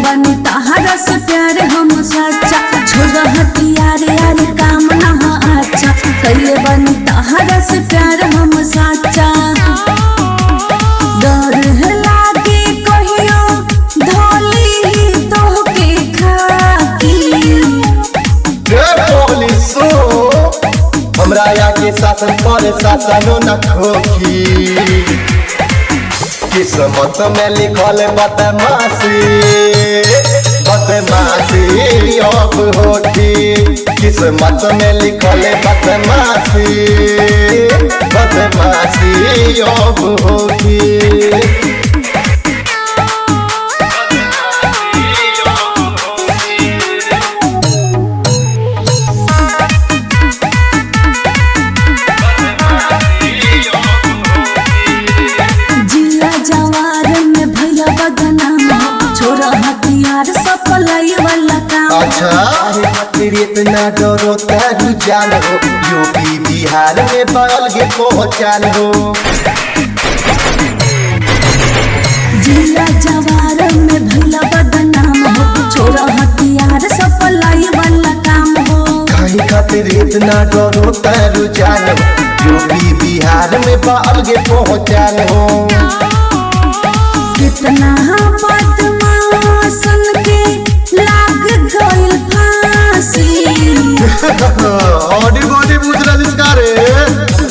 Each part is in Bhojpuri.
बनी तहरा से प्यार हम सच्चा छोड़ हथियार यार काम ना अच्छा कैले बनी तहरा से प्यार हम सच्चा डर है लागे कहियो धोली तोहके खाकी पुलिसो हमरा आगे शासन पर शासनो न खोखी किस्मत में लिखल बदमाशी बदमाशी अब होती किस्मत में लिखल बदमाशी बदमाशी अब होती अच्छा खातिर इतना डरो तारू जान हो यूपी बिहार में बगल के पहचान हो जिला जवार में भैया बदनाम हो छोरा हथियार सफलाई वाला काम हो कहीं खातिर इतना डरो तारू जान हो यूपी बिहार में बगल के पहचान हो कितना बदमाशन के लाग गइल फांसी ऑडी बॉडी बुझरा जिसकारे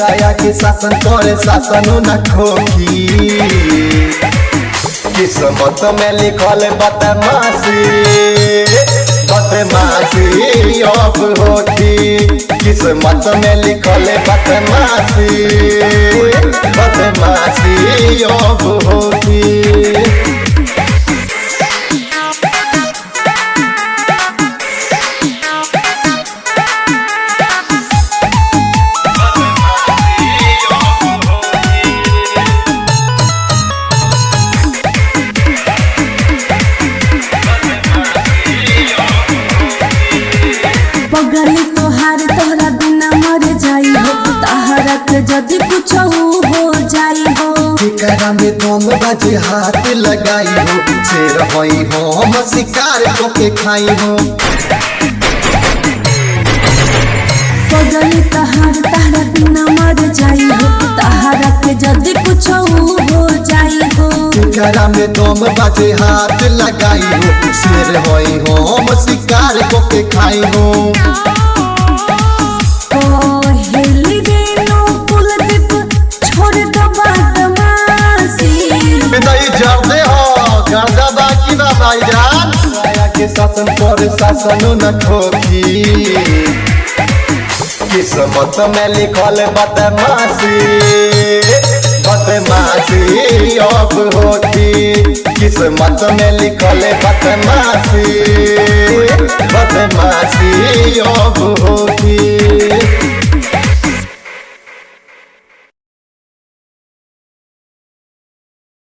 राया के शासन करे शासनो न खोखी किस्मत में लिखल बदमाशी बदमाशी अब होती किस्मत में लिखल बदमाशी बदमाशी अब होती पगली तोहार तोहरा बिना मर जाई हो तहरा के जदी कुछ हो जाई हो एकरा में दम बाजे हाथ लगाई हो शेर होई हो हम शिकार को के खाई हो पगली तोहार तहरा बिना मर जाई हो तहरा के जदी कुछ हो जाई हो एकरा में दम बाजे हाथ लगाई हो शेर होई हो हम शिकार को के खाई हो शासन पर शासनो न खोखी किस्मत में लिखल बदमाशी बदमाशी अब होती किस्मत में लिखल बदमाशी बदमाशी अब होती